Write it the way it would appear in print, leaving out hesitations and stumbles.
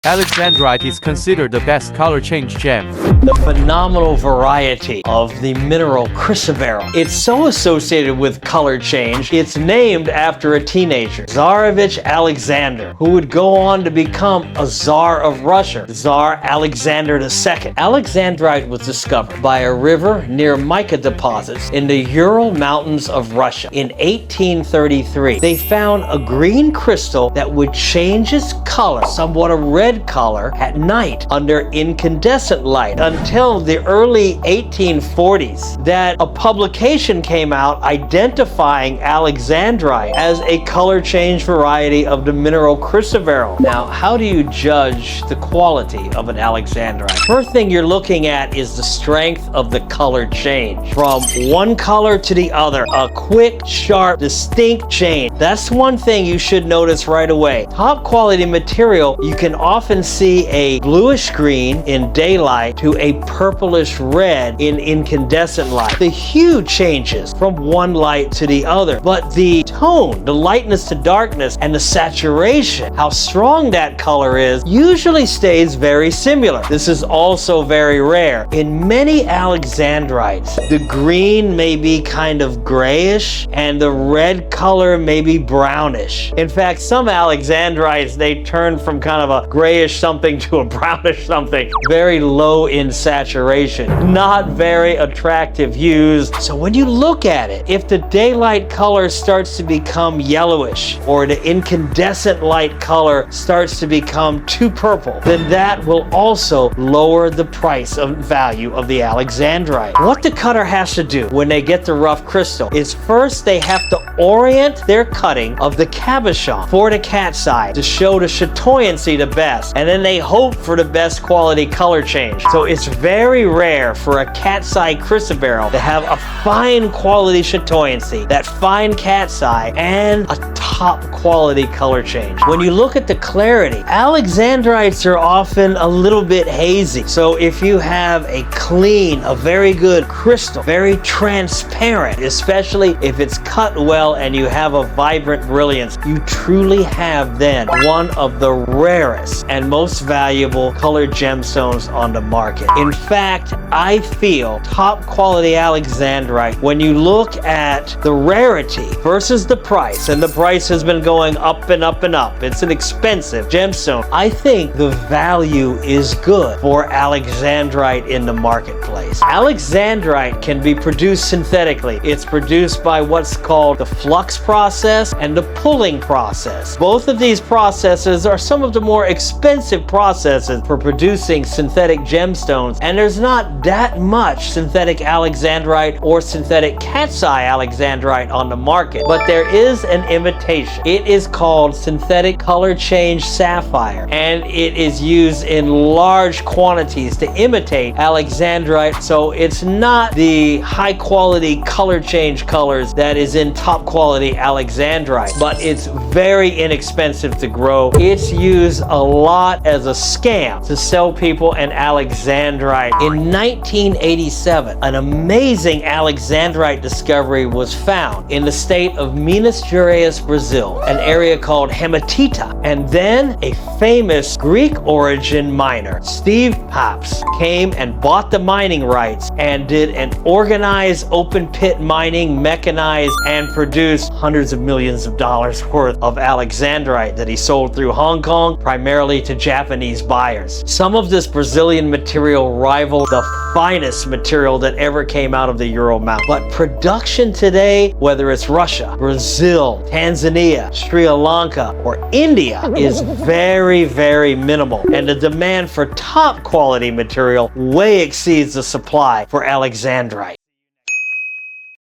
Alexandrite is considered the best color change gem. The phenomenal variety of the mineral chrysoberyl. It's so associated with color change, it's named after a teenager, Tsarevich Alexander, who would go on to become a Tsar of Russia, Tsar Alexander II. Alexandrite was discovered by a river near mica deposits in the Ural Mountains of Russia. In 1833, they found a green crystal that would change its color, somewhat a red color, at night under incandescent light, until the early 1840s that a publication came out identifying Alexandrite as a color change variety of the mineral chrysoberyl. Now, how do you judge the quality of an Alexandrite? First thing you're looking at is the strength of the color change. From one color to the other, a quick, sharp, distinct change. That's one thing you should notice right away. Top quality material, you can often see a bluish green in daylight to a purplish red in incandescent light. The hue changes from one light to the other, but the tone, the lightness to darkness, and the saturation, how strong that color is, usually stays very similar. This is also very rare. In many Alexandrites, the green may be kind of grayish and the red color may be brownish. In fact, some Alexandrites, they turn from kind of a grayish something to a brownish something, very low in saturation, not very attractive hues. So when you look at it, if the daylight color starts to become yellowish or the incandescent light color starts to become too purple, then that will also lower the price of value of the Alexandrite. What the cutter has to do when they get the rough crystal is first they have to orient their cutting of the cabochon for the cat's eye to show the chatoyancy the best, and then they hope for the best quality color change. So it's very rare for a cat's eye chrysoberyl to have a fine quality chatoyancy, that fine cat's eye, and a top quality color change. When you look at the clarity, Alexandrites are often a little bit hazy. So if you have a clean, a very good crystal, very transparent, especially if it's cut well and you have a vibrant brilliance, you truly have then one of the rarest and most valuable colored gemstones on the market. In fact, I feel top quality Alexandrite, when you look at the rarity versus the price, and the price has been going up and up and up, it's an expensive gemstone, I think the value is good for Alexandrite in the marketplace. Alexandrite can be produced synthetically. It's produced by what's called the flux process and the pulling process. Both of these processes are some of the more expensive processes for producing synthetic gemstones, and there's not that much synthetic Alexandrite or synthetic cat's eye Alexandrite on the market, but there is an imitation. It is called synthetic color change sapphire, and it is used in large quantities to imitate Alexandrite, so it's not the high quality color change colors that is in top quality Alexandrite, but it's very inexpensive to grow. It's used a lot as a scam to sell people an Alexandrite. In 1987, an amazing Alexandrite discovery was found in the state of Minas Gerais, Brazil, an area called Hematita. And then a famous Greek origin miner, Steve Pops, came and bought the mining rights and did an organized open pit mining, mechanized, and produced hundreds of millions of dollars worth of Alexandrite that he sold through Hong Kong, primarily to Japanese buyers. Some of this Brazilian material rivaled the finest material that ever came out of the Ural Mountains. But production today, whether it's Russia, Brazil, Tanzania, Sri Lanka, or India, is very, very minimal. And the demand for top quality material way exceeds the supply for Alexandrite.